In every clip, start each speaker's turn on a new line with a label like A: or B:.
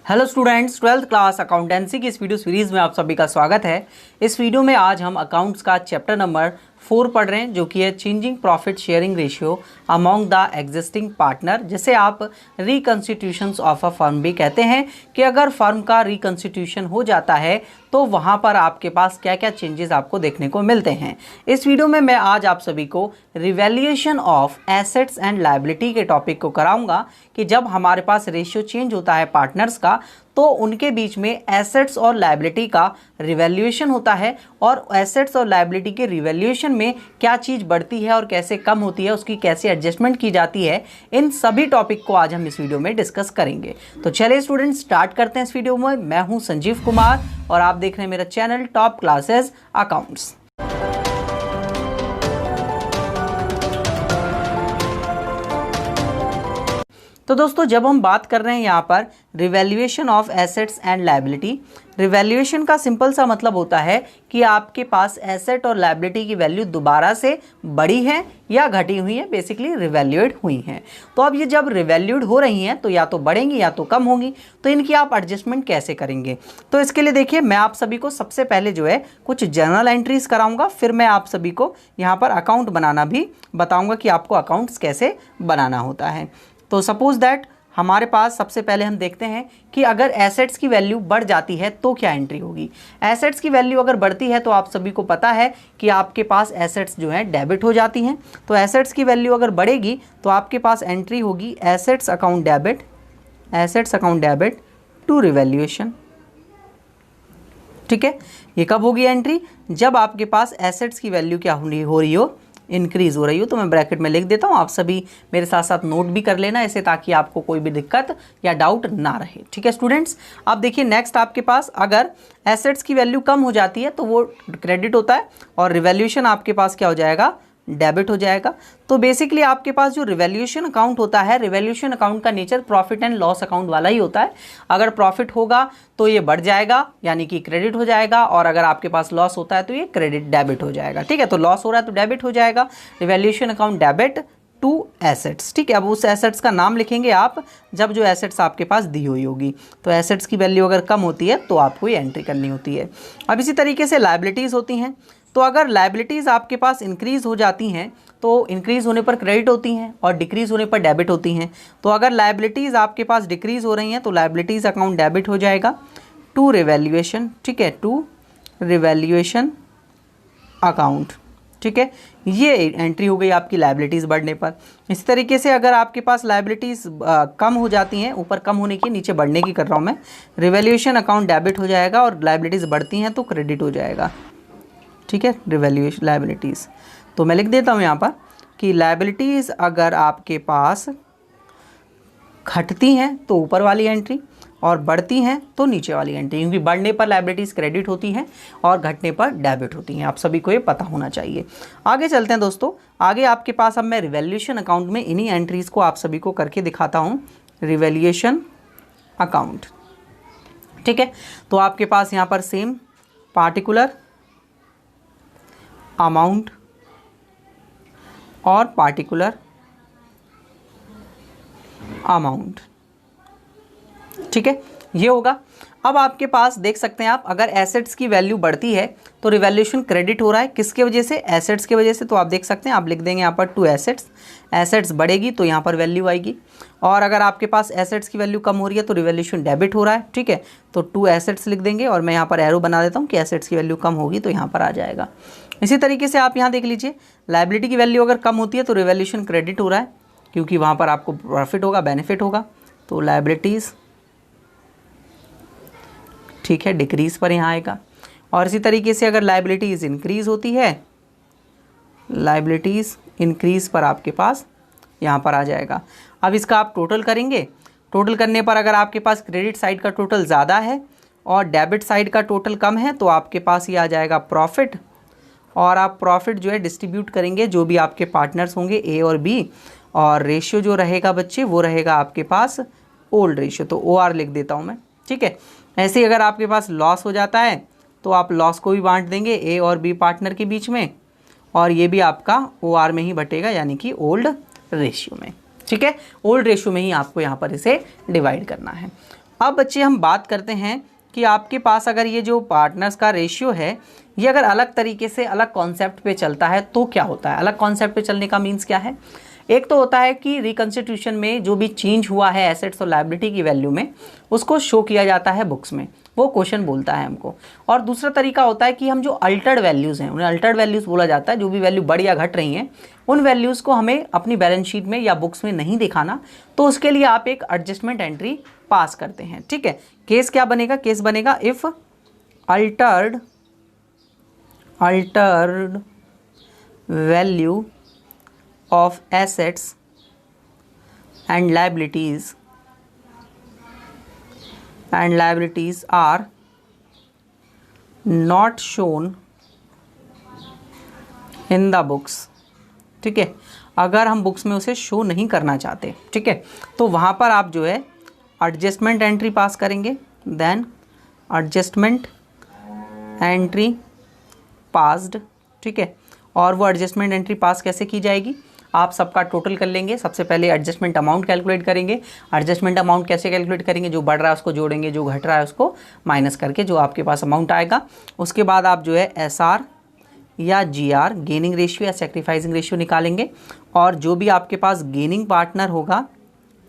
A: Hello students, 12th class accountancy की इस video series में आप सभी का स्वागत है। इस वीडियो में आज हम अकाउंट्स का चैप्टर नंबर 4 पढ़ रहे हैं, जो कि है changing profit sharing ratio among the existing partner, जिसे आप रिकंस्टिट्यूशंस ऑफ अ फर्म भी कहते हैं कि अगर फर्म का रिकंस्टिट्यूशन हो जाता है तो वहाँ पर आपके पास क्या क्या चेंजेस आपको देखने को मिलते हैं। इस वीडियो में मैं आज आप सभी को revaluation of assets and liability के टॉपिक को कराऊंगा कि जब हमारे पास रेशियो चेंज होता है पार्टनर्स का तो उनके बीच में एसेट्स और लायबिलिटी का रिवैल्यूएशन होता है, और एसेट्स और लायबिलिटी के रिवैल्यूएशन में क्या चीज़ बढ़ती है और कैसे कम होती है, उसकी कैसे एडजस्टमेंट की जाती है, इन सभी टॉपिक को आज हम इस वीडियो में डिस्कस करेंगे। तो चलिए स्टूडेंट, स्टार्ट करते हैं इस वीडियो में। मैं हूं संजीव कुमार और आप देख रहे हैं मेरा चैनल टॉप क्लासेस अकाउंट्स। तो दोस्तों, जब हम बात कर रहे हैं यहाँ पर revaluation of assets and liability, revaluation का सिंपल सा मतलब होता है कि आपके पास एसेट और लायबिलिटी की वैल्यू दोबारा से बढ़ी है या घटी हुई है, बेसिकली रिवैल्यूएड हुई हैं। तो अब ये जब रिवैल्यूड हो रही हैं तो या तो बढ़ेंगी या तो कम होंगी, तो इनकी आप एडजस्टमेंट कैसे करेंगे। तो इसके लिए देखिए, मैं आप सभी को सबसे पहले जो है कुछ जर्नल एंट्रीज कराऊंगा, फिर मैं आप सभी को यहाँ पर अकाउंट बनाना भी बताऊँगा कि आपको अकाउंट्स कैसे बनाना होता है। तो सपोज दैट हमारे पास सबसे पहले हम देखते हैं कि अगर एसेट्स की वैल्यू बढ़ जाती है तो क्या एंट्री होगी। एसेट्स की वैल्यू अगर बढ़ती है तो आप सभी को पता है कि आपके पास एसेट्स जो हैं डेबिट हो जाती हैं। तो एसेट्स की वैल्यू अगर बढ़ेगी तो आपके पास एंट्री होगी assets account debit to revaluation. ठीक है, ये कब होगी एंट्री? जब आपके पास एसेट्स की वैल्यू क्या हो रही हो, इंक्रीज़ हो रही हो। तो मैं ब्रैकेट में लिख देता हूँ, आप सभी मेरे साथ साथ नोट भी कर लेना ऐसे, ताकि आपको कोई भी दिक्कत या डाउट ना रहे। ठीक है स्टूडेंट्स, अब देखिए नेक्स्ट आपके पास अगर एसेट्स की वैल्यू कम हो जाती है तो वो क्रेडिट होता है, और रिवैल्यूएशन आपके पास क्या हो जाएगा, डेबिट हो जाएगा। तो बेसिकली आपके पास जो रिवैल्यूएशन अकाउंट होता है, रिवैल्यूएशन अकाउंट का nature profit and loss account वाला ही होता है। अगर प्रॉफिट होगा तो ये बढ़ जाएगा यानी कि क्रेडिट हो जाएगा, और अगर आपके पास लॉस होता है तो ये क्रेडिट डेबिट हो जाएगा। ठीक है, तो लॉस हो रहा है तो डेबिट हो जाएगा। Revaluation account debit to assets. ठीक है, अब उस एसेट्स का नाम लिखेंगे आप जब जो एसेट्स आपके पास दी हुई होगी। तो एसेट्स की वैल्यू अगर कम होती है तो आपको ये एंट्री करनी होती है। अब इसी तरीके से लायबिलिटीज़ होती हैं। तो अगर लायबिलिटीज़ आपके पास इंक्रीज़ हो जाती हैं तो इंक्रीज़ होने पर क्रेडिट होती हैं और डिक्रीज़ होने पर डेबिट होती हैं। तो अगर लायबिलिटीज़ आपके पास डिक्रीज़ हो रही हैं तो लायबिलिटीज़ अकाउंट डेबिट हो जाएगा टू रिवैल्यूएशन। ठीक है, टू रिवैल्यूएशन अकाउंट। ठीक है, ये एंट्री हो गई आपकी लायबिलिटीज़ बढ़ने पर। इसी तरीके से अगर आपके पास लायबिलिटीज़ कम हो जाती हैं, ऊपर कम होने की नीचे बढ़ने की कर रहा हूँ मैं, रिवैल्यूएशन अकाउंट डेबिट हो जाएगा, और लायबिलिटीज़ बढ़ती हैं तो क्रेडिट हो जाएगा। ठीक है, रिवैल्यूएशन लायबिलिटीज़। तो मैं लिख देता हूँ यहाँ पर कि लायबिलिटीज़ अगर आपके पास घटती हैं तो ऊपर वाली एंट्री, और बढ़ती हैं तो नीचे वाली एंट्री, क्योंकि बढ़ने पर लायबिलिटीज़ क्रेडिट होती हैं और घटने पर डेबिट होती हैं। आप सभी को ये पता होना चाहिए। आगे चलते हैं दोस्तों। आगे आपके पास अब मैं रिवैल्यूएशन अकाउंट में इन्हीं एंट्रीज़ को आप सभी को करके दिखाता हूँ। Revaluation account. ठीक है, तो आपके पास यहाँ पर सेम पार्टिकुलर अमाउंट और पार्टिकुलर अमाउंट। ठीक है, ये होगा। अब आपके पास देख सकते हैं आप, अगर एसेट्स की वैल्यू बढ़ती है तो रिवैल्यूएशन क्रेडिट हो रहा है, किसके वजह से, एसेट्स की वजह से। तो आप देख सकते हैं, आप लिख देंगे यहाँ पर टू एसेट्स। एसेट्स बढ़ेगी तो यहाँ पर वैल्यू आएगी, और अगर आपके पास एसेट्स की वैल्यू कम हो रही है तो रिवैल्यूएशन डेबिट हो रहा है। ठीक है, तो टू एसेट्स लिख देंगे, और मैं यहाँ पर एरो बना देता हूँ कि एसेट्स की वैल्यू कम होगी तो यहाँ पर आ जाएगा। इसी तरीके से आप यहाँ देख लीजिए, लायबिलिटी की वैल्यू अगर कम होती है तो रिवैल्यूएशन क्रेडिट हो रहा है, क्योंकि वहाँ पर आपको प्रॉफिट होगा, बेनिफिट होगा। तो लायबिलिटीज़, ठीक है, डिक्रीज़ पर यहाँ आएगा। और इसी तरीके से अगर लायबिलिटीज़ इंक्रीज़ होती है, लायबिलिटीज़ इंक्रीज़ पर आपके पास यहाँ पर आ जाएगा। अब इसका आप टोटल करेंगे। टोटल करने पर अगर आपके पास क्रेडिट साइड का टोटल ज़्यादा है और डेबिट साइड का टोटल कम है तो आपके पास ये आ जाएगा प्रॉफिट, और आप प्रॉफिट जो है डिस्ट्रीब्यूट करेंगे जो भी आपके पार्टनर्स होंगे ए और बी, और रेशियो जो रहेगा बच्चे वो रहेगा आपके पास ओल्ड रेशियो। तो OR लिख देता हूँ मैं। ठीक है, ऐसे ही अगर आपके पास लॉस हो जाता है तो आप लॉस को भी बांट देंगे ए और बी पार्टनर के बीच में, और ये भी आपका OR में ही बटेगा, यानी कि ओल्ड रेशियो में। ठीक है, ओल्ड रेशियो में ही आपको यहाँ पर इसे डिवाइड करना है। अब बच्चे हम बात करते हैं कि आपके पास अगर ये जो पार्टनर्स का रेशियो है ये अगर अलग तरीके से अलग कॉन्सेप्ट पे चलता है तो क्या होता है। अलग कॉन्सेप्ट पे चलने का मीन्स क्या है, एक तो होता है कि रिकंस्टिट्यूशन में जो भी चेंज हुआ है एसेट्स और लायबिलिटी की वैल्यू में उसको शो किया जाता है बुक्स में, वो क्वेश्चन बोलता है हमको। और दूसरा तरीका होता है कि हम जो अल्टर्ड वैल्यूज़ हैं उन्हें अल्टर्ड वैल्यूज़ बोला जाता है, जो भी वैल्यू बढ़ या घट रही हैं उन वैल्यूज़ को हमें अपनी बैलेंस शीट में या बुक्स में नहीं दिखाना, तो उसके लिए आप एक एडजस्टमेंट एंट्री पास करते हैं। ठीक है, केस क्या बनेगा, केस बनेगा if Altered value of assets and liabilities are not shown in the books। ठीक है, अगर हम बुक्स में उसे शो नहीं करना चाहते, ठीक है, तो वहाँ पर आप जो है एडजस्टमेंट एंट्री पास करेंगे। Then adjustment entry passed. ठीक है, और वो एडजस्टमेंट एंट्री पास कैसे की जाएगी, आप सबका टोटल कर लेंगे। सबसे पहले एडजस्टमेंट अमाउंट कैलकुलेट करेंगे। एडजस्टमेंट अमाउंट कैसे कैलकुलेट करेंगे, जो बढ़ रहा है उसको जोड़ेंगे, जो घट रहा है उसको माइनस करके जो आपके पास अमाउंट आएगा। उसके बाद आप जो है एसआर या जीआर गेनिंग रेशियो या सेक्रीफाइसिंग रेशियो निकालेंगे, और जो भी आपके पास गेनिंग पार्टनर होगा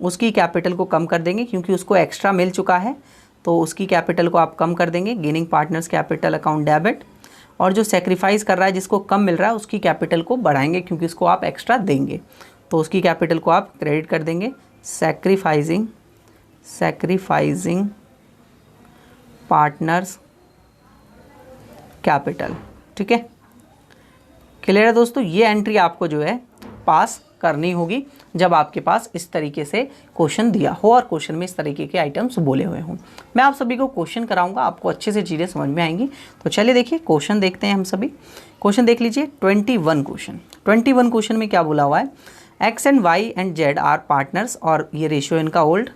A: उसकी कैपिटल को कम कर देंगे, क्योंकि उसको एक्स्ट्रा मिल चुका है तो उसकी कैपिटल को आप कम कर देंगे। Gaining partners capital account debit. और जो सेक्रीफाइस कर रहा है, जिसको कम मिल रहा है, उसकी कैपिटल को बढ़ाएंगे, क्योंकि उसको आप एक्स्ट्रा देंगे तो उसकी कैपिटल को आप क्रेडिट कर देंगे। Sacrificing partners capital. ठीक है, क्लियर है दोस्तों। ये एंट्री आपको जो है पास करनी होगी जब आपके पास इस तरीके से क्वेश्चन दिया हो और क्वेश्चन में इस तरीके के आइटम्स बोले हुए हों। मैं आप सभी को क्वेश्चन कराऊंगा, आपको अच्छे से चीज़ें समझ में आएंगी। तो चलिए देखिए क्वेश्चन देखते हैं हम सभी। क्वेश्चन देख लीजिए 21 क्वेश्चन में क्या बोला हुआ है, X and Y and Z are partners, और ये रेशियो इनका ओल्ड।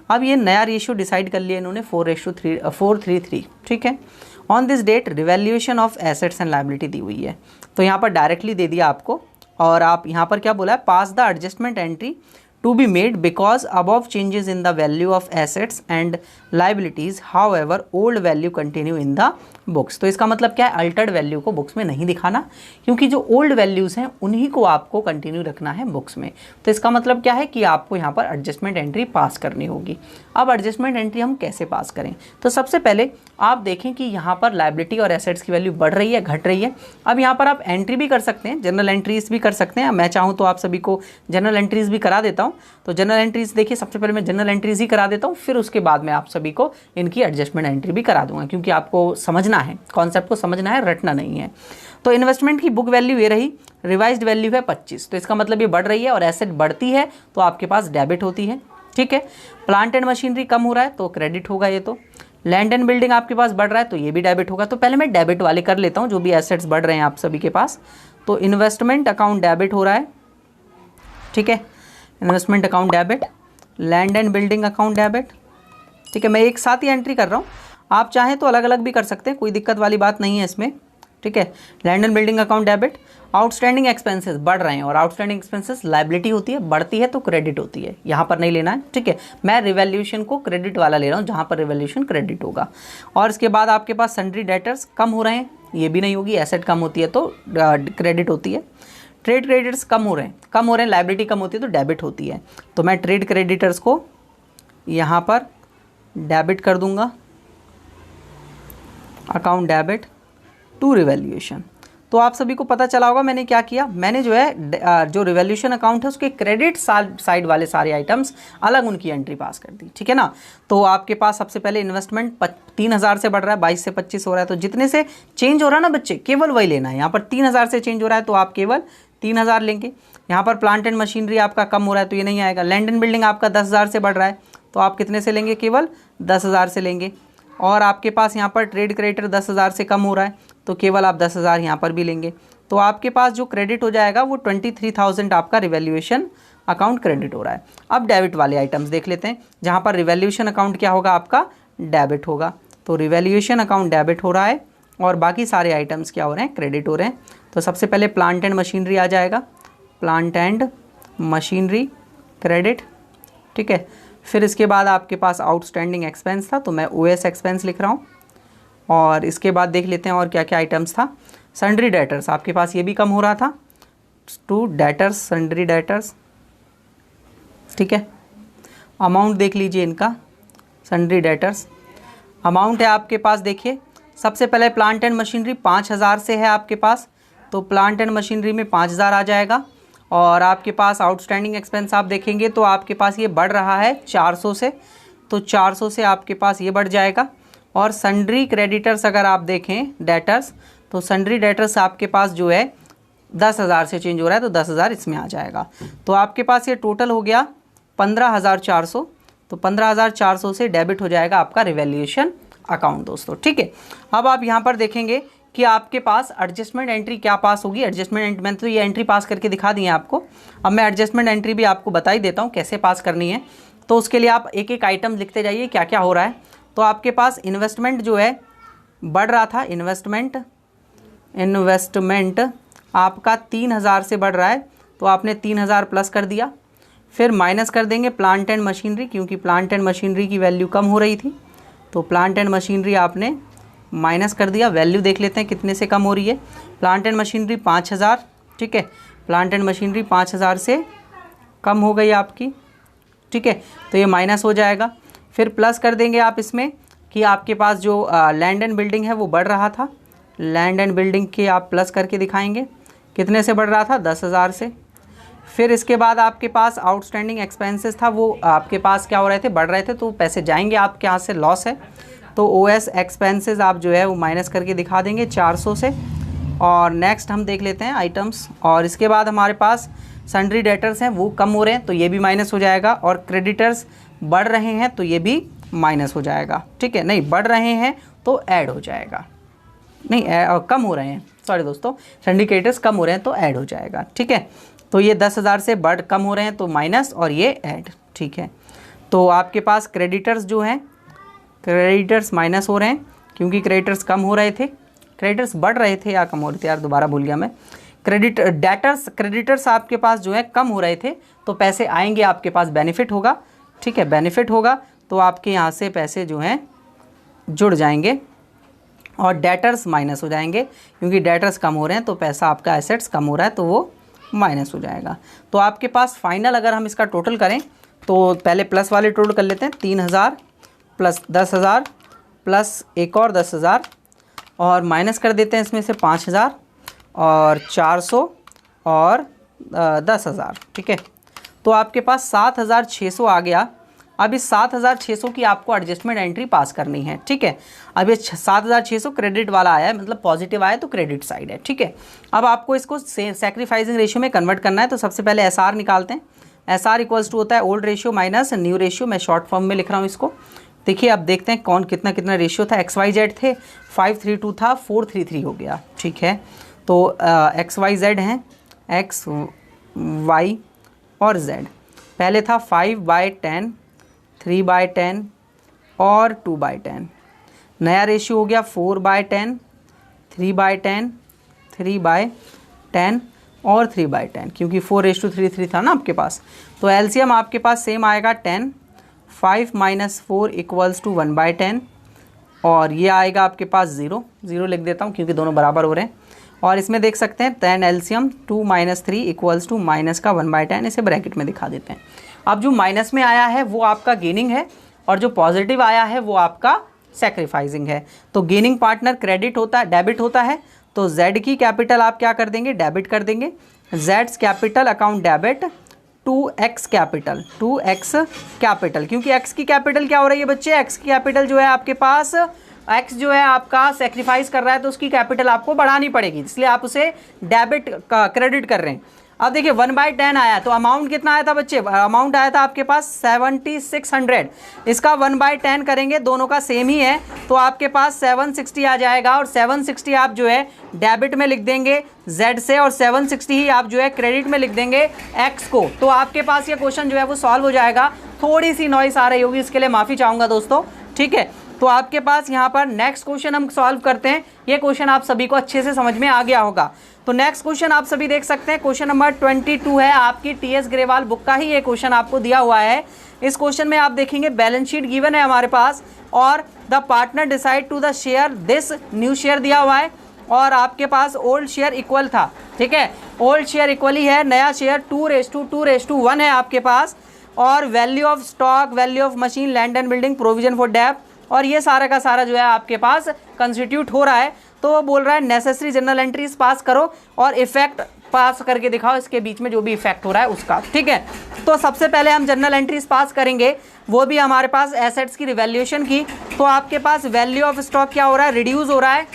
A: अब ये नया रेशियो डिसाइड कर लिया इन्होंने 4:3। ठीक है, on this date revaluation of assets and liability दी हुई है, तो यहाँ पर डायरेक्टली दे दिया आपको। और आप यहाँ पर क्या बोला है, pass the adjustment entry to be made because above changes in the value of assets and liabilities, however old value continue in the books. तो इसका मतलब क्या है, अल्टर्ड वैल्यू को बुक्स में नहीं दिखाना, क्योंकि जो ओल्ड वैल्यूज़ हैं उन्हीं को आपको कंटिन्यू रखना है बुक्स में। तो इसका मतलब क्या है कि आपको यहाँ पर एडजस्टमेंट एंट्री पास करनी होगी। अब एडजस्टमेंट एंट्री हम कैसे पास करें, तो सबसे पहले आप देखें कि यहाँ पर लायबिलिटी और एसेट्स की वैल्यू बढ़ रही है घट रही है। अब यहाँ पर आप एंट्री भी कर सकते हैं, जनरल एंट्रीज भी कर सकते हैं। मैं चाहूँ तो आप सभी को जनरल एंट्रीज भी करा देता हूँ। तो जनरल एंट्रीज देखिए, सबसे पहले मैं जनरल एंट्रीज ही करा देता हूँ, फिर उसके बाद मैं आप सभी को इनकी एडजस्टमेंट एंट्री भी करा दूंगा, क्योंकि आपको समझना है, कॉन्सेप्ट को समझना है, रटना नहीं है। तो इन्वेस्टमेंट की बुक वैल्यू ये रही, रिवाइज्ड वैल्यू है 25, तो इसका मतलब ये बढ़ रही है, और एसेट बढ़ती है तो आपके पास डेबिट होती है। ठीक है, प्लांट एंड मशीनरी कम हो रहा है तो क्रेडिट होगा ये। तो लैंड एंड बिल्डिंग आपके पास बढ़ रहा है तो ये भी डेबिट होगा। तो पहले मैं डेबिट वाले कर लेता हूँ, जो भी एसेट्स बढ़ रहे हैं आप सभी के पास। तो इन्वेस्टमेंट अकाउंट डेबिट हो रहा है। ठीक है, investment account debit, land and building account debit. ठीक है, मैं एक साथ ही एंट्री कर रहा हूँ, आप चाहें तो अलग अलग भी कर सकते हैं, कोई दिक्कत वाली बात नहीं है इसमें। ठीक है, land and building account debit. Outstanding expenses बढ़ रहे हैं, और आउटस्टैंडिंग एक्सपेंसेस लायबिलिटी होती है, बढ़ती है तो क्रेडिट होती है, यहाँ पर नहीं लेना है। ठीक है, मैं रिवैल्यूएशन को क्रेडिट वाला ले रहा हूँ, जहाँ पर रिवैल्यूएशन क्रेडिट होगा। और इसके बाद आपके पास सन्ड्री डेटर्स कम हो रहे हैं, ये भी नहीं होगी, एसेट कम होती है तो क्रेडिट होती है। ट्रेड क्रेडिटर्स कम हो रहे हैं, लायबिलिटी कम होती है तो डेबिट होती है। तो मैं ट्रेड क्रेडिटर्स को यहाँ पर डेबिट कर दूंगा, अकाउंट डेबिट टू रिवैल्यूएशन। तो आप सभी को पता चला होगा मैंने क्या किया, मैंने जो है जो रिवैल्यूएशन अकाउंट है उसके क्रेडिट साइड वाले सारे आइटम्स अलग उनकी एंट्री पास कर दी। ठीक है ना, तो आपके पास सबसे पहले इन्वेस्टमेंट 3000 से बढ़ रहा है, 22 से 25 हो रहा है, तो जितने से चेंज हो रहा है ना बच्चे, केवल वही लेना है। यहाँ पर 3000 से चेंज हो रहा है तो आप केवल 3000 लेंगे। यहाँ पर प्लांट एंड मशीनरी आपका कम हो रहा है तो ये नहीं आएगा। लैंड एंड बिल्डिंग आपका 10,000 से बढ़ रहा है तो आप कितने से लेंगे, केवल 10,000 से लेंगे। और आपके पास यहाँ पर ट्रेड क्रेडिटर 10,000 से कम हो रहा है तो केवल आप 10,000 यहाँ पर भी लेंगे। तो आपके पास जो क्रेडिट हो जाएगा वो 23,000 आपका रिवैल्यूएशन अकाउंट क्रेडिट हो रहा है। अब डेबिट वाले आइटम्स देख लेते हैं, जहाँ पर रिवैल्यूएशन अकाउंट क्या होगा, आपका डेबिट होगा। तो रिवैल्यूएशन अकाउंट डेबिट हो रहा है और बाकी सारे आइटम्स क्या हो रहे हैं, क्रेडिट हो रहे हैं। तो सबसे पहले प्लांट एंड मशीनरी आ जाएगा, प्लांट एंड मशीनरी क्रेडिट। ठीक है, फिर इसके बाद आपके पास आउटस्टैंडिंग एक्सपेंस था, तो मैं OS एक्सपेंस लिख रहा हूँ। और इसके बाद देख लेते हैं और क्या क्या आइटम्स था। सन्ड्री डेटर्स आपके पास ये भी कम हो रहा था, टू डेटर्स, सन्ड्री डेटर्स, ठीक है। अमाउंट देख लीजिए इनका, सन्ड्री डेटर्स अमाउंट है आपके पास, देखिए सबसे पहले प्लांट एंड मशीनरी 5000 से है आपके पास, तो प्लांट एंड मशीनरी में 5000 आ जाएगा। और आपके पास आउटस्टैंडिंग एक्सपेंस आप देखेंगे तो आपके पास ये बढ़ रहा है 400 से, तो 400 से आपके पास ये बढ़ जाएगा। और सन्ड्री क्रेडिटर्स अगर आप देखें डेटर्स, तो सन्ड्री डेटर्स आपके पास जो है 10,000 से चेंज हो रहा है, तो 10,000 इसमें आ जाएगा। तो आपके पास ये टोटल हो गया 15,400, तो 15,400 से डेबिट हो जाएगा आपका रिवैल्यूएशन अकाउंट दोस्तों, ठीक है। अब आप यहाँ पर देखेंगे कि आपके पास एडजस्टमेंट एंट्री क्या पास होगी। एडजस्टमेंट मैंने तो ये एंट्री पास करके दिखा दी है आपको। अब मैं एडजस्टमेंट एंट्री भी आपको बता ही देता हूँ कैसे पास करनी है। तो उसके लिए आप एक एक आइटम लिखते जाइए क्या क्या हो रहा है। तो आपके पास इन्वेस्टमेंट जो है बढ़ रहा था, इन्वेस्टमेंट आपका 3,000 से बढ़ रहा है, तो आपने 3,000 प्लस कर दिया। फिर माइनस कर देंगे प्लांट एंड मशीनरी, क्योंकि प्लांट एंड मशीनरी की वैल्यू कम हो रही थी, तो प्लांट एंड मशीनरी आपने माइनस कर दिया। वैल्यू देख लेते हैं कितने से कम हो रही है। प्लांट एंड मशीनरी 5,000, ठीक है, प्लांट एंड मशीनरी 5,000 से कम हो गई आपकी, ठीक है, तो ये माइनस हो जाएगा। फिर प्लस कर देंगे आप इसमें कि आपके पास जो लैंड एंड बिल्डिंग है वो बढ़ रहा था, लैंड एंड बिल्डिंग के आप प्लस करके दिखाएंगे कितने से बढ़ रहा था, 10,000 से। फिर इसके बाद आपके पास आउटस्टैंडिंग एक्सपेंसेस था, वो आपके पास क्या हो रहे थे, बढ़ रहे थे, तो पैसे जाएंगे आपके यहाँ से, लॉस है, तो OS एक्सपेंसेस आप जो है वो माइनस करके दिखा देंगे 400 से। और नेक्स्ट हम देख लेते हैं आइटम्स। और इसके बाद हमारे पास सन्ड्री डेटर्स हैं वो कम हो रहे हैं, तो ये भी माइनस हो जाएगा। और क्रेडिटर्स बढ़ रहे हैं, तो ये भी माइनस हो जाएगा, ठीक है, नहीं बढ़ रहे हैं तो ऐड हो जाएगा, नहीं कम हो रहे हैं, सॉरी दोस्तों, सन्ड्री क्रेडिटर्स कम हो रहे हैं तो ऐड हो जाएगा, ठीक है। तो ये 10,000 से बढ़ कम हो रहे हैं तो माइनस, और ये ऐड, ठीक है। तो आपके पास क्रेडिटर्स जो हैं, क्रेडिटर्स माइनस हो रहे हैं क्योंकि क्रेडिटर्स कम हो रहे थे, क्रेडिटर्स बढ़ रहे थे या कम हो रहे थे, यार दोबारा भूल गया मैं। क्रेडिटर्स आपके पास जो है कम हो रहे थे, तो पैसे आएंगे आपके पास, बेनिफिट होगा, ठीक है, बेनिफिट होगा, तो आपके यहाँ से पैसे जो हैं जुड़ जाएंगे। और डेटर्स माइनस हो जाएंगे क्योंकि डेटर्स कम हो रहे हैं, तो पैसा आपका एसेट्स कम हो रहा है, तो वो माइनस हो जाएगा। तो आपके पास फाइनल अगर हम इसका टोटल करें तो पहले प्लस वाले टोटल कर लेते हैं, 3,000 प्लस 10,000 प्लस एक और 10,000, और माइनस कर देते हैं इसमें से 5,000 और 400 और 10,000, ठीक है। तो आपके पास 7,600 आ गया। अब इस 7,600 की आपको एडजस्टमेंट एंट्री पास करनी है, ठीक है। अब ये 7,600 क्रेडिट वाला आया है, मतलब पॉजिटिव आया तो क्रेडिट साइड है, ठीक है। अब आपको इसको सैक्रिफाइसिंग रेशियो में कन्वर्ट करना है, तो सबसे पहले SR निकालते हैं। SR इक्वल्स टू होता है old ratio minus new ratio, मैं शॉर्ट फॉर्म में लिख रहा हूँ इसको। देखिए अब देखते हैं कौन कितना कितना रेशियो था। XYZ थे, 532 था, 433 हो गया, ठीक है। तो XYZ हैं, X Y और Z। पहले था 5/10, 3/10 और 2/10। नया रेशियो हो गया 4/10, 3/10, 3/10 और 3/10, क्योंकि 4:3 था ना आपके पास। तो एलसीएम आपके पास सेम आएगा 10, 5 - 4 इक्वल्स टू 1/10, और ये आएगा आपके पास 0 लिख देता हूँ क्योंकि दोनों बराबर हो रहे हैं। और इसमें देख सकते हैं 10 एलसीएम 2 - 3 इक्वल्स टू माइनस का 1/10, इसे ब्रैकेट में दिखा देते हैं। अब जो माइनस में आया है वो आपका गेनिंग है, और जो पॉजिटिव आया है वो आपका सैक्रिफाइसिंग है। तो गेनिंग पार्टनर क्रेडिट होता है, डेबिट होता है, तो Z की कैपिटल आप क्या कर देंगे, डेबिट कर देंगे। Z's capital account debit, 2x capital, 2x capital, क्योंकि x की कैपिटल क्या हो रही है बच्चे, x की कैपिटल जो है आपके पास, x जो है आपका सेक्रीफाइस कर रहा है, तो उसकी कैपिटल आपको बढ़ानी पड़ेगी, इसलिए आप उसे डेबिट का क्रेडिट कर रहे हैं। अब देखिए 1/10 आया, तो अमाउंट कितना आया था बच्चे, अमाउंट आया था आपके पास 7600। इसका 1/10 करेंगे, दोनों का सेम ही है, तो आपके पास 760 आ जाएगा। और 760 आप जो है डेबिट में लिख देंगे Z से, और 760 ही आप जो है क्रेडिट में लिख देंगे X को। तो आपके पास ये क्वेश्चन जो है वो सॉल्व हो जाएगा। थोड़ी सी नॉइस आ रही होगी, इसके लिए माफ़ी चाहूँगा दोस्तों, ठीक है। तो आपके पास यहाँ पर नेक्स्ट क्वेश्चन हम सॉल्व करते हैं। ये क्वेश्चन आप सभी को अच्छे से समझ में आ गया होगा। तो नेक्स्ट क्वेश्चन आप सभी देख सकते हैं, क्वेश्चन नंबर 22 है आपकी TS ग्रेवाल बुक का ही ये क्वेश्चन आपको दिया हुआ है। इस क्वेश्चन में आप देखेंगे बैलेंस शीट गिवन है हमारे पास और the partner decide to the share this new share दिया हुआ है और आपके पास ओल्ड शेयर इक्वल था, ठीक है, ओल्ड शेयर इक्वल ही है, नया शेयर 2:2:1 है आपके पास और value of stock, value of machine, land and building, provision for डेब्ट और ये सारा का सारा जो है आपके पास कंस्टिट्यूट हो रहा है। तो वो बोल रहा है नेसेसरी जनरल एंट्रीज पास करो और इफेक्ट पास करके दिखाओ इसके बीच में जो भी इफेक्ट हो रहा है उसका, ठीक है। तो सबसे पहले हम जनरल एंट्रीज पास करेंगे, वो भी हमारे पास एसेट्स की रिवैल्यूएशन की। तो आपके पास वैल्यू ऑफ स्टॉक क्या हो रहा है, रिड्यूस हो रहा है।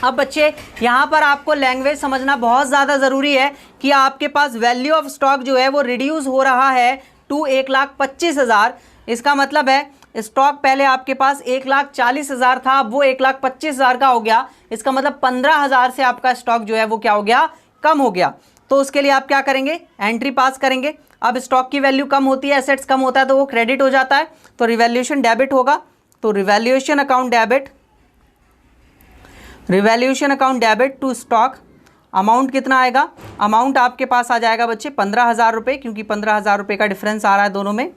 A: अब बच्चे यहाँ पर आपको लैंग्वेज समझना बहुत ज़्यादा ज़रूरी है कि आपके पास वैल्यू ऑफ स्टॉक जो है वो रिड्यूस हो रहा है टू 1,25,000। इसका मतलब है स्टॉक पहले आपके पास 1,40,000 था, अब वो 1,25,000 का हो गया। इसका मतलब 15,000 से आपका स्टॉक जो है वो क्या हो गया, कम हो गया। तो उसके लिए आप क्या करेंगे, एंट्री पास करेंगे। अब स्टॉक की वैल्यू कम होती है, एसेट्स कम होता है तो वो क्रेडिट हो जाता है, तो रिवैल्यूएशन डेबिट होगा। तो revaluation account debit, revaluation account debit to stock. Amount कितना आएगा, अमाउंट आपके पास आ जाएगा बच्चे 15,000 रुपये, क्योंकि 15,000 रुपये का डिफरेंस आ रहा है दोनों में,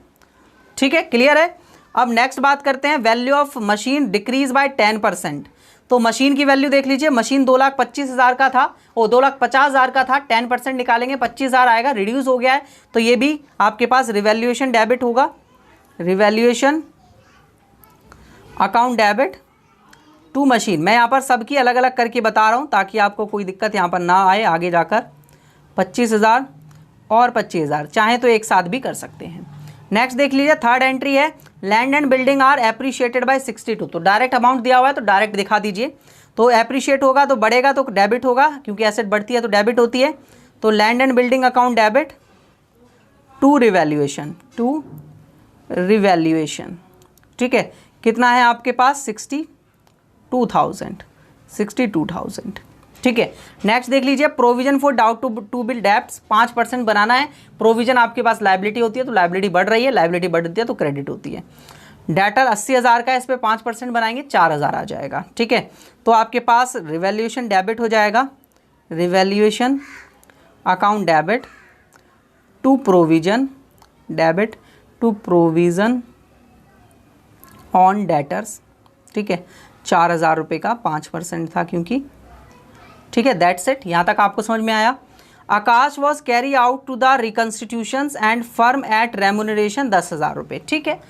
A: ठीक है, क्लियर है। अब नेक्स्ट बात करते हैं, value of machine decrease by 10%। तो मशीन की वैल्यू देख लीजिए, मशीन 2,25,000 का था, वो 2,50,000 का था, 10% निकालेंगे 25,000 आएगा, रिड्यूस हो गया है। तो ये भी आपके पास रिवैल्यूएशन डेबिट होगा, revaluation account debit to machine. मैं यहाँ पर सबकी अलग अलग करके बता रहा हूँ ताकि आपको कोई दिक्कत यहाँ पर ना आए आगे जाकर। 25,000 और 25,000 चाहे तो एक साथ भी कर सकते हैं। नेक्स्ट देख लीजिए, थर्ड एंट्री है, land and building are appreciated by 62। तो डायरेक्ट अमाउंट दिया हुआ है तो डायरेक्ट दिखा दीजिए। तो एप्रिशिएट होगा तो बढ़ेगा तो डेबिट होगा, क्योंकि एसेट बढ़ती है तो डेबिट होती है। तो land and building account debit to revaluation, to revaluation, ठीक है। कितना है आपके पास, 62,000, ठीक है। नेक्स्ट देख लीजिए, provision for doubtful debts 5% बनाना है। प्रोविजन आपके पास लायबिलिटी होती है तो लायबिलिटी बढ़ रही है, लायबिलिटी बढ़ती है तो क्रेडिट होती है। डेटर 80,000 का, इस पर 5% बनाएंगे 4,000 आ जाएगा, ठीक है। तो आपके पास रिवैल्यूएशन डेबिट हो जाएगा, revaluation account debit to provision, debit to provision on debtors, ठीक है। 4,000 रुपये का 5% था क्योंकि, ठीक है। दैट्स इट, यहाँ तक आपको समझ में आया। Akash was carry out to the reconstitutions and firm at remuneration 10,000 रुपये, ठीक है।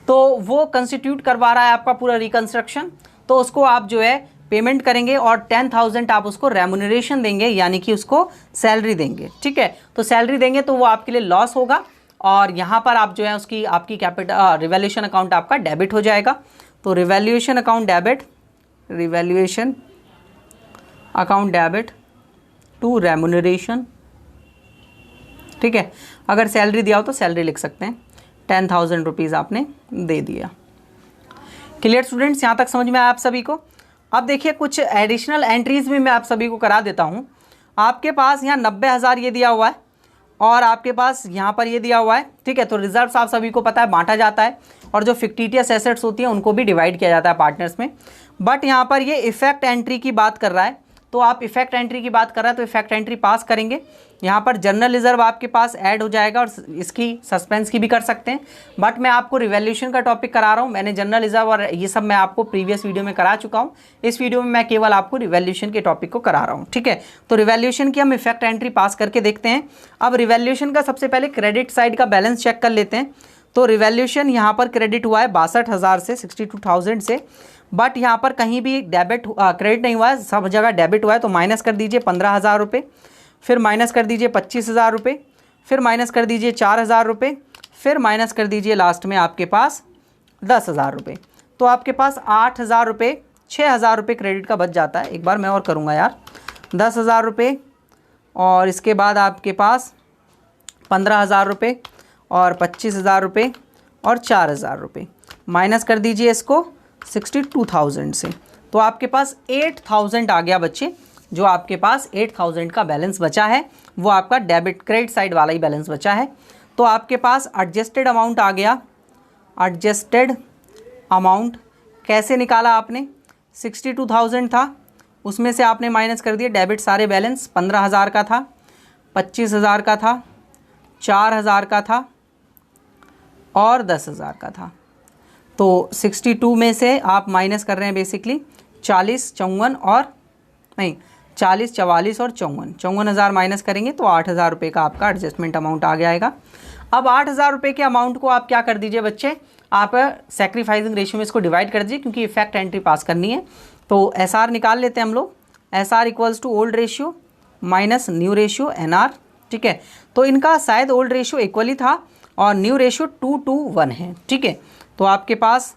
A: तो वो कंस्टिट्यूट करवा रहा है आपका पूरा रिकन्स्ट्रक्शन, तो उसको आप जो है पेमेंट करेंगे और 10,000 आप उसको रेम्यूनरेशन देंगे, यानी कि उसको सैलरी देंगे, ठीक है। तो सैलरी देंगे तो वो आपके लिए लॉस होगा और यहाँ पर आप जो है उसकी आपकी कैपिटल रिवैल्यूएशन अकाउंट आपका डेबिट हो जाएगा। तो revaluation account debit, revaluation account debit to remuneration, ठीक है। अगर सैलरी दिया हो तो सैलरी लिख सकते हैं, 10,000 रुपीज़ आपने दे दिया। क्लियर स्टूडेंट्स, यहाँ तक समझ में आया आप सभी को। अब देखिए कुछ एडिशनल एंट्रीज भी मैं आप सभी को करा देता हूँ। आपके पास यहाँ 90,000 ये दिया हुआ है और आपके पास यहाँ पर ये दिया हुआ है, ठीक है। तो रिजर्व्स आप सभी को पता है बांटा जाता है और जो फिक्टिटियस एसेट्स होती हैं उनको भी डिवाइड किया जाता है पार्टनर्स में। बट यहाँ पर ये इफेक्ट एंट्री की बात कर रहा है, तो आप इफेक्ट एंट्री की बात कर रहे हैं तो इफेक्ट एंट्री पास करेंगे। यहाँ पर जनरल रिजर्व आपके पास ऐड हो जाएगा और इसकी सस्पेंस की भी कर सकते हैं, बट मैं आपको रिवैल्यूएशन का टॉपिक करा रहा हूँ। मैंने जनरल रिजर्व और ये सब मैं आपको प्रीवियस वीडियो में करा चुका हूँ। इस वीडियो में मैं केवल आपको रिवैल्यूएशन के टॉपिक को करा रहा हूँ, ठीक है। तो रिवैल्यूएशन की हम इफेक्ट एंट्री पास करके देखते हैं। अब रिवैल्यूएशन का सबसे पहले क्रेडिट साइड का बैलेंस चेक कर लेते हैं। तो रिवैल्यूएशन यहाँ पर क्रेडिट हुआ है 62,000 से, 62,000 से, बट यहाँ पर कहीं भी डेबिट क्रेडिट नहीं हुआ है, सब जगह डेबिट हुआ है। तो माइनस कर दीजिए 15,000 रुपये, फिर माइनस कर दीजिए 25,000 रुपये, फिर माइनस कर दीजिए 4,000 रुपये, फिर माइनस कर दीजिए लास्ट में आपके पास 10,000 रुपये। तो आपके पास 8,000 रुपये, 6,000 रुपये क्रेडिट का बच जाता है। एक बार मैं और करूँगा यार, 10,000 रुपये और इसके बाद आपके पास 15,000 रुपये और 25,000 रुपये और 4,000 रुपये, माइनस कर दीजिए इसको 62,000 से। तो आपके पास 8,000 आ गया बच्चे। जो आपके पास 8,000 का बैलेंस बचा है वो आपका डेबिट क्रेडिट साइड वाला ही बैलेंस बचा है। तो आपके पास एडजस्टेड अमाउंट आ गया। एडजस्टेड अमाउंट कैसे निकाला आपने, 62,000 था, उसमें से आपने माइनस कर दिया डेबिट सारे बैलेंस। 15,000 का था, 25,000 का था, 4,000 का था, और 10,000 का था। तो 62 में से आप माइनस कर रहे हैं बेसिकली 40, 54 और नहीं 40, 44 और 54,000 माइनस करेंगे तो 8,000 रुपये का आपका एडजस्टमेंट अमाउंट आ जाएगा। अब 8,000 रुपये के अमाउंट को आप क्या कर दीजिए बच्चे, आप सेक्रीफाइसिंग रेशियो में इसको डिवाइड कर दीजिए क्योंकि इफेक्ट एंट्री पास करनी है। तो SR निकाल लेते हैं हम लोग, SR equals to old ratio minus new ratio NR, ठीक है। तो इनका शायद ओल्ड रेशियो इक्वली था और न्यू रेशियो 2:1 है, ठीक है। तो आपके पास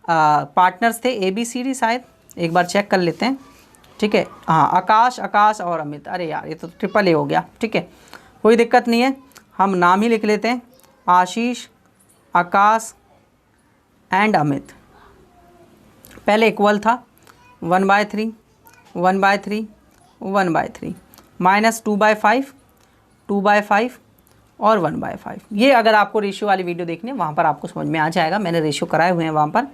A: पार्टनर्स थे ABCD, शायद एक बार चेक कर लेते हैं, ठीक है। हाँ, आकाश और अमित। अरे यार ये तो AAA हो गया, ठीक है, कोई दिक्कत नहीं है, हम नाम ही लिख लेते हैं, आशीष, आकाश एंड अमित। पहले इक्वल था 1/3, 1/3, 1/3 माइनस 2/5, 2/5 और 1/5। ये अगर आपको रेशियो वाली वीडियो देखनी है वहाँ पर आपको समझ में आ जाएगा, मैंने रेशियो कराए हुए हैं वहाँ पर।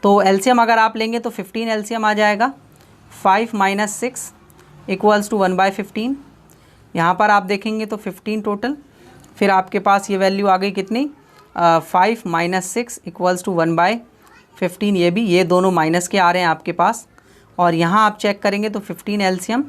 A: तो एलसीएम अगर आप लेंगे तो 15 एलसीएम आ जाएगा, 5 - 6 इक्वल्स टू 1/15। यहाँ पर आप देखेंगे तो 15 टोटल, फिर आपके पास ये वैल्यू आ गई कितनी, 5 - 6 इक्वल्स टू 1/15। ये दोनों माइनस के आ रहे हैं आपके पास। और यहाँ आप चेक करेंगे तो 15 एलसीएम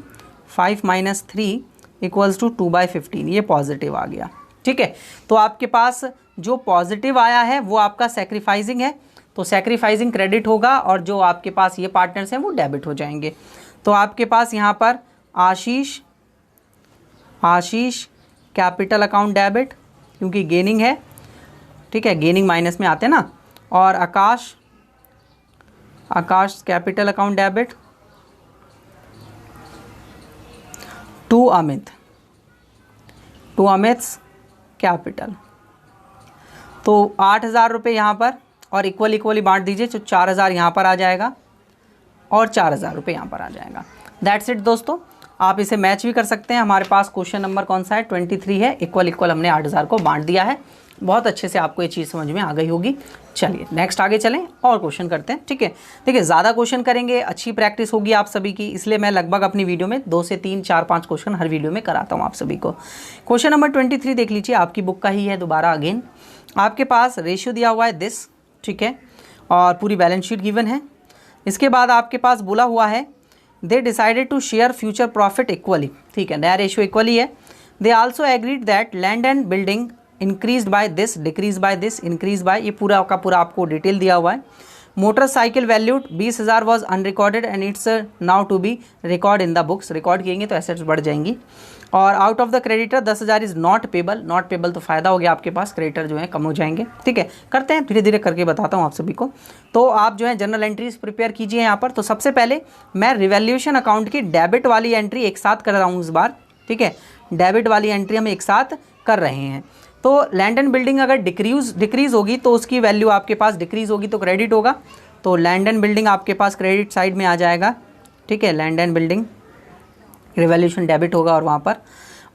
A: 5 - 3 इक्वल्स टू 2/15, ये पॉजिटिव आ गया, ठीक है। तो आपके पास जो पॉजिटिव आया है वो आपका सेक्रीफाइसिंग है, तो सेक्रीफाइसिंग क्रेडिट होगा और जो आपके पास ये पार्टनर्स हैं वो डेबिट हो जाएंगे। तो आपके पास यहाँ पर आशीष कैपिटल अकाउंट डेबिट क्योंकि गेनिंग है, ठीक है, गेनिंग माइनस में आते हैं ना। और Akash capital account debit to अमित्स कैपिटल। तो 8,000 रुपये यहाँ पर और इक्वली बांट दीजिए, तो 4,000 यहाँ पर आ जाएगा और 4,000 रुपये यहाँ पर आ जाएगा। दैट्स इट दोस्तों, आप इसे मैच भी कर सकते हैं। हमारे पास क्वेश्चन नंबर कौन सा है, 23 है, इक्वल हमने 8,000 को बांट दिया है। बहुत अच्छे से आपको ये चीज़ समझ में आ गई होगी। चलिए नेक्स्ट आगे चलें और क्वेश्चन करते हैं, ठीक है। देखिए ज़्यादा क्वेश्चन करेंगे, अच्छी प्रैक्टिस होगी आप सभी की, इसलिए मैं लगभग अपनी वीडियो में 2 से 3, 4, 5 क्वेश्चन हर वीडियो में कराता हूँ आप सभी को। क्वेश्चन नंबर 23 देख लीजिए, आपकी बुक का ही है, दोबारा अगेन। आपके पास रेशियो दिया हुआ है दिस, ठीक है, और पूरी बैलेंस शीट गिवन है। इसके बाद आपके पास बोला हुआ है they decided to share future profit equally, ठीक है, नया रेशियो इक्वली है। They also agreed that land and building increase by this, decrease by this, increase by, ये पूरा का पूरा आपको डिटेल दिया हुआ है। Motorcycle valued 20,000 was unrecorded and it's now to be record in the books, record किएंगे तो एसेट्स बढ़ जाएंगी। और out of the creditor 10,000 is not payable, not payable तो फ़ायदा हो गया आपके पास, क्रेडिटर जो है कम हो जाएंगे, ठीक है। करते हैं धीरे धीरे करके बताता हूँ आप सभी को। तो आप जो है जनरल एंट्रीज प्रिपेयर कीजिए यहाँ पर। तो सबसे पहले मैं रिवैल्यूएशन अकाउंट की डेबिट वाली एंट्री एक साथ कर रहा हूँ इस बार, ठीक है, डेबिट वाली एंट्री हम एक साथ कर रहे हैं। तो लैंड एंड बिल्डिंग अगर डिक्रीज़ होगी तो उसकी वैल्यू आपके पास डिक्रीज़ होगी तो क्रेडिट होगा, तो लैंड एंड बिल्डिंग आपके पास क्रेडिट साइड में आ जाएगा, ठीक है, land and building revaluation debit होगा और वहाँ पर।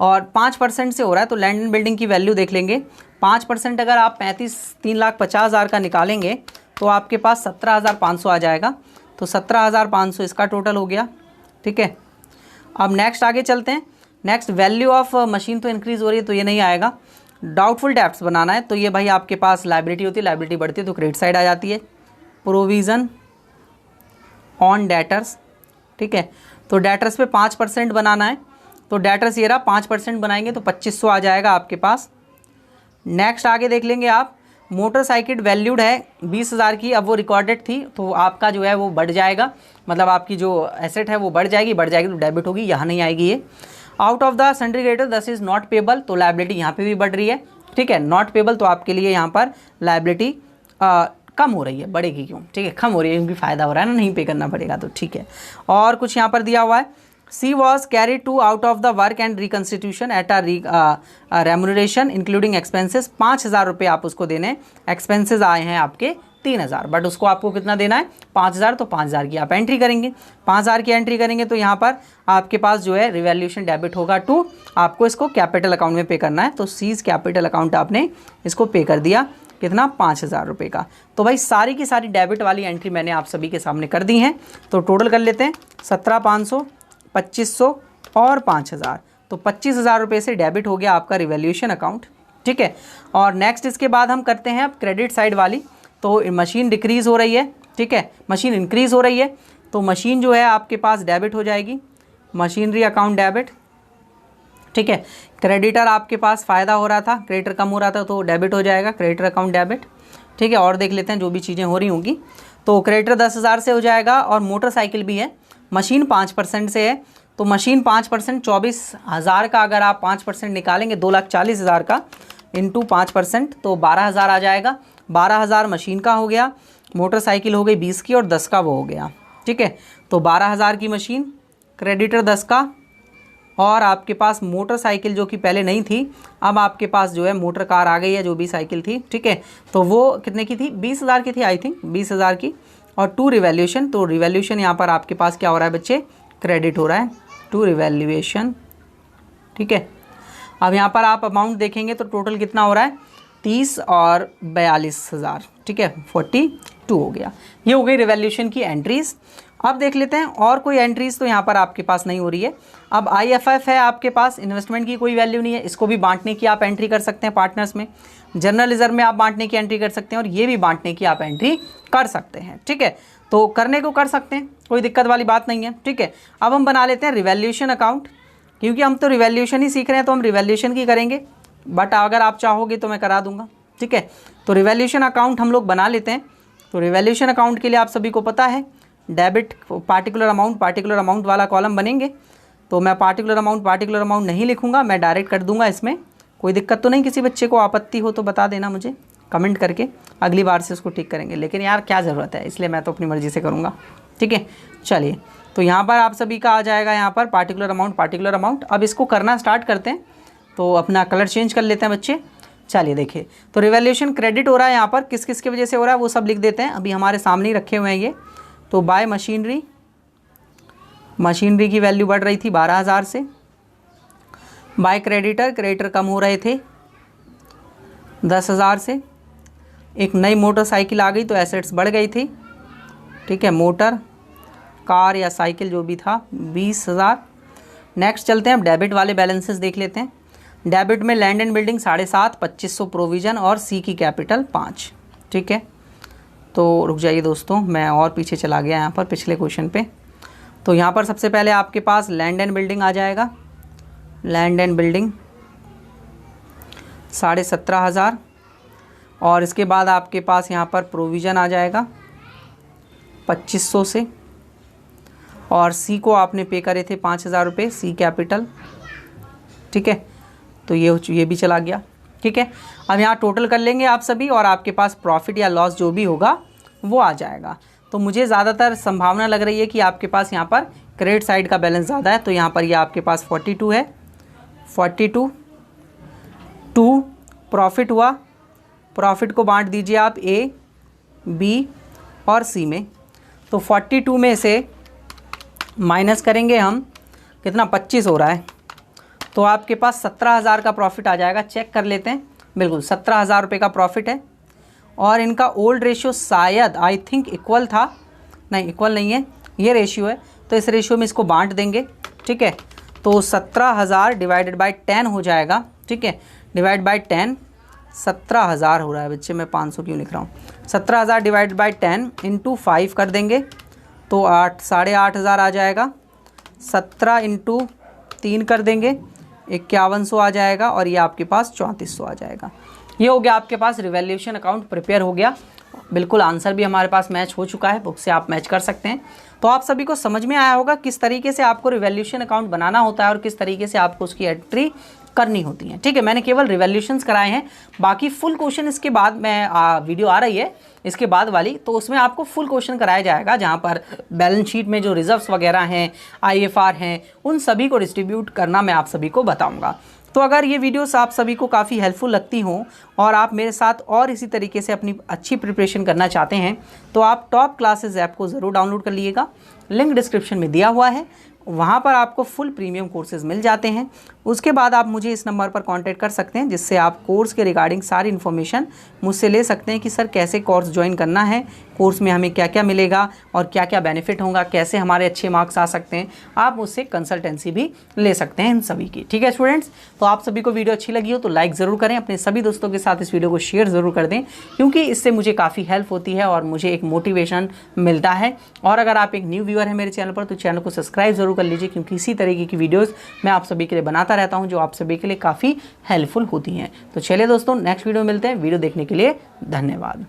A: और 5% से हो रहा है तो लैंड एंड बिल्डिंग की वैल्यू देख लेंगे। 5% अगर आप 3,50,000 का निकालेंगे तो आपके पास 17,500 आ जाएगा, तो 17,500 इसका टोटल हो गया, ठीक है। अब नेक्स्ट आगे चलते हैं। नेक्स्ट वैल्यू ऑफ मशीन तो इंक्रीज़ हो रही है तो ये नहीं आएगा। डाउटफुल डेब्ट्स बनाना है तो ये भाई आपके पास लायबिलिटी होती है, लायबिलिटी बढ़ती है तो क्रेडिट साइड आ जाती है। प्रोविज़न ऑन डेटर्स, ठीक है, तो डेटर्स पे 5% बनाना है, तो डेटर्स ये रहा, 5% बनाएंगे तो 2,500 आ जाएगा आपके पास। नेक्स्ट आगे देख लेंगे आप, मोटरसाइकिल वैल्यूड है 20,000 की, अब वो रिकॉर्डेड थी तो आपका जो है वो बढ़ जाएगा, मतलब आपकी जो एसेट है वो बढ़ जाएगी तो डेबिट होगी, यहाँ नहीं आएगी ये। Out of the sundry creditor 10 is not payable, तो लायबिलिटी यहाँ पे भी बढ़ रही है, ठीक है, नॉट पेबल तो आपके लिए यहाँ पर लायबिलिटी कम हो रही है, बढ़ेगी क्यों, ठीक है, कम हो रही है क्योंकि फ़ायदा हो रहा है ना, नहीं पे करना पड़ेगा, तो ठीक है। और कुछ यहाँ पर दिया हुआ है, C was carry to out of the work and reconstitution at a remuneration including expenses, 5,000 रुपये आप उसको देने, एक्सपेंसेस आए हैं आपके 3,000, बट उसको आपको कितना देना है 5,000, तो 5,000 की आप एंट्री करेंगे। 5,000 की एंट्री करेंगे तो यहाँ पर आपके पास जो है रिवैल्यूएशन डेबिट होगा टू, आपको इसको कैपिटल अकाउंट में पे करना है, तो सीज कैपिटल अकाउंट आपने इसको पे कर दिया, कितना 5,000 रुपये का। तो भाई सारी की सारी डेबिट वाली एंट्री मैंने आप सभी के सामने कर दी हैं, तो टोटल कर लेते हैं 17,500, 2,500 और 5,000, तो 25,000 रुपये से डेबिट हो गया आपका रिवैल्यूएशन अकाउंट, ठीक है। और नेक्स्ट इसके बाद हम करते हैं अब क्रेडिट साइड वाली। तो मशीन डिक्रीज़ हो रही है, ठीक है, मशीन इंक्रीज़ हो रही है, तो मशीन जो है आपके पास डेबिट हो जाएगी, मशीनरी अकाउंट डेबिट, ठीक है। क्रेडिटर आपके पास फ़ायदा हो रहा था, क्रेडिटर कम हो रहा था तो डेबिट हो जाएगा, क्रेडिटर अकाउंट डेबिट, ठीक है। और देख लेते हैं जो भी चीज़ें हो रही होंगी। तो क्रेडिटर 10,000 से हो जाएगा और मोटरसाइकिल भी है, मशीन 5% से है, तो मशीन 5% 24,000 का अगर आप 5% निकालेंगे 2,40,000 का इंटू 5% तो 12,000 आ जाएगा। 12,000 मशीन का हो गया, मोटरसाइकिल हो गई 20 की और 10 का वो हो गया, ठीक है। तो 12,000 की मशीन, क्रेडिटर 10 का, और आपके पास मोटरसाइकिल जो कि पहले नहीं थी, अब आपके पास जो है मोटर कार आ गई है, जो भी साइकिल थी, ठीक है। तो वो कितने की थी? 20,000 की थी आई थिंक, 20,000 की। और टू रिवैल्यूएशन, तो रिवैल्यूएशन यहाँ पर आपके पास क्या हो रहा है बच्चे? क्रेडिट हो रहा है, टू रिवैल्यूएशन, ठीक है। अब यहाँ पर आप अमाउंट देखेंगे तो टोटल कितना हो रहा है? 30 और 42,000, ठीक है, 42 हो गया। ये हो गई रिवैल्यूएशन की एंट्रीज़। अब देख लेते हैं और कोई एंट्रीज़ तो यहाँ पर आपके पास नहीं हो रही है। अब IFF है आपके पास, इन्वेस्टमेंट की कोई वैल्यू नहीं है, इसको भी बांटने की आप एंट्री कर सकते हैं पार्टनर्स में, जनरल रिजर्व में आप बांटने की एंट्री कर सकते हैं और ये भी बांटने की आप एंट्री कर सकते हैं, ठीक है। तो करने को कर सकते हैं, कोई दिक्कत वाली बात नहीं है, ठीक है। अब हम बना लेते हैं रिवैल्यूएशन अकाउंट, क्योंकि हम तो रिवैल्यूएशन ही सीख रहे हैं तो हम रिवैल्यूएशन की करेंगे, बट अगर आप चाहोगे तो मैं करा दूंगा, ठीक है। तो रिवैल्यूएशन अकाउंट हम लोग बना लेते हैं। तो रिवैल्यूएशन अकाउंट के लिए आप सभी को पता है डेबिट पार्टिकुलर अमाउंट वाला कॉलम बनेंगे। तो मैं पार्टिकुलर अमाउंट नहीं लिखूंगा, मैं डायरेक्ट कर दूंगा इसमें। कोई दिक्कत तो नहीं? किसी बच्चे को आपत्ति हो तो बता देना मुझे कमेंट करके, अगली बार से उसको ठीक करेंगे। लेकिन यार क्या ज़रूरत है, इसलिए मैं तो अपनी मर्ज़ी से करूँगा, ठीक है। चलिए, तो यहाँ पर आप सभी का आ जाएगा यहाँ पर पार्टिकुलर अमाउंट। अब इसको करना स्टार्ट करते हैं। तो अपना कलर चेंज कर लेते हैं बच्चे। चलिए देखिए, तो रिवैल्यूएशन क्रेडिट हो रहा है यहाँ पर, किस किस की वजह से हो रहा है वो सब लिख देते हैं, अभी हमारे सामने ही रखे हुए हैं ये। तो बाय मशीनरी की वैल्यू बढ़ रही थी 12,000 से। बाय क्रेडिटर कम हो रहे थे 10,000 से। एक नई मोटरसाइकिल आ गई तो एसेट्स बढ़ गई थी, ठीक है, मोटर कार या साइकिल जो भी था 20,000। नेक्स्ट चलते हैं, अब डेबिट वाले बैलेंसेस देख लेते हैं। डेबिट में लैंड एंड बिल्डिंग 7.5, 2500 प्रोविज़न और सी की कैपिटल 5, ठीक है। तो रुक जाइए दोस्तों, मैं और पीछे चला गया यहाँ पर पिछले क्वेश्चन पे। तो यहाँ पर सबसे पहले आपके पास लैंड एंड बिल्डिंग आ जाएगा, लैंड एंड बिल्डिंग 17,500, और इसके बाद आपके पास यहाँ पर प्रोविज़न आ जाएगा 2500 से, और सी को आपने पे करे थे 5,000 रुपये, सी कैपिटल, ठीक है। तो ये भी चला गया, ठीक है। अब यहाँ टोटल कर लेंगे आप सभी और आपके पास प्रॉफिट या लॉस जो भी होगा वो आ जाएगा। तो मुझे ज़्यादातर संभावना लग रही है कि आपके पास यहाँ पर क्रेडिट साइड का बैलेंस ज़्यादा है, तो यहाँ पर ये आपके पास 42 है, 42 2 प्रॉफिट हुआ। प्रॉफिट को बांट दीजिए आप ए, बी और सी में। तो 42 में से माइनस करेंगे हम, कितना 25 हो रहा है, तो आपके पास 17,000 का प्रॉफिट आ जाएगा। चेक कर लेते हैं, बिल्कुल 17,000 रुपये का प्रॉफिट है। और इनका ओल्ड रेशियो शायद आई थिंक इक्वल था, नहीं इक्वल नहीं है, ये रेशियो है, तो इस रेशियो में इसको बांट देंगे, ठीक है। तो 17,000 डिवाइडेड बाई 10 हो जाएगा, ठीक है, डिवाइड बाई 10 17,000 हो रहा है बच्चे, मैं 500 क्यों लिख रहा हूँ। 17,000 डिवाइडेड बाई 10 इंटू 5 कर देंगे तो 8,500 आ जाएगा। 17 इंटू 3 कर देंगे 5100 आ जाएगा, और ये आपके पास 3400 आ जाएगा। ये हो गया आपके पास रिवैल्यूएशन अकाउंट प्रिपेयर हो गया। बिल्कुल आंसर भी हमारे पास मैच हो चुका है, बुक से आप मैच कर सकते हैं। तो आप सभी को समझ में आया होगा किस तरीके से आपको रिवैल्यूएशन अकाउंट बनाना होता है और किस तरीके से आपको उसकी एंट्री करनी होती है, ठीक है। मैंने केवल रिवैल्यूएशंस कराए हैं, बाकी फुल क्वेश्चन इसके बाद मैं वीडियो आ रही है इसके बाद वाली, तो उसमें आपको फुल क्वेश्चन कराया जाएगा, जहाँ पर बैलेंस शीट में जो रिजर्व्स वगैरह हैं, IFR हैं, उन सभी को डिस्ट्रीब्यूट करना मैं आप सभी को बताऊँगा। तो अगर ये वीडियोस आप सभी को काफ़ी हेल्पफुल लगती हों और आप मेरे साथ और इसी तरीके से अपनी अच्छी प्रिपरेशन करना चाहते हैं, तो आप टॉप क्लासेस ऐप को ज़रूर डाउनलोड कर लीजिएगा। लिंक डिस्क्रिप्शन में दिया हुआ है, वहाँ पर आपको फुल प्रीमियम कोर्सेज़ मिल जाते हैं। उसके बाद आप मुझे इस नंबर पर कांटेक्ट कर सकते हैं, जिससे आप कोर्स के रिगार्डिंग सारी इन्फॉर्मेशन मुझसे ले सकते हैं कि सर कैसे कोर्स ज्वाइन करना है, कोर्स में हमें क्या क्या मिलेगा और क्या क्या बेनिफिट होगा, कैसे हमारे अच्छे मार्क्स आ सकते हैं। आप मुझसे कंसल्टेंसी भी ले सकते हैं इन सभी की। ठीक है स्टूडेंट्स, तो आप सभी को वीडियो अच्छी लगी हो तो लाइक ज़रूर करें, अपने सभी दोस्तों के साथ इस वीडियो को शेयर ज़रूर कर दें, क्योंकि इससे मुझे काफ़ी हेल्प होती है और मुझे एक मोटिवेशन मिलता है। और अगर आप एक न्यू व्यूअर हैं मेरे चैनल पर तो चैनल को सब्सक्राइब ज़रूर कर लीजिए, क्योंकि इसी तरीके की वीडियोज़ मैं आप सभी के लिए बनाता रहता हूँ जो आप सभी के लिए काफ़ी हेल्पफुल होती हैं। तो चलिए दोस्तों, नेक्स्ट वीडियो में मिलते हैं। वीडियो देखने के लिए धन्यवाद।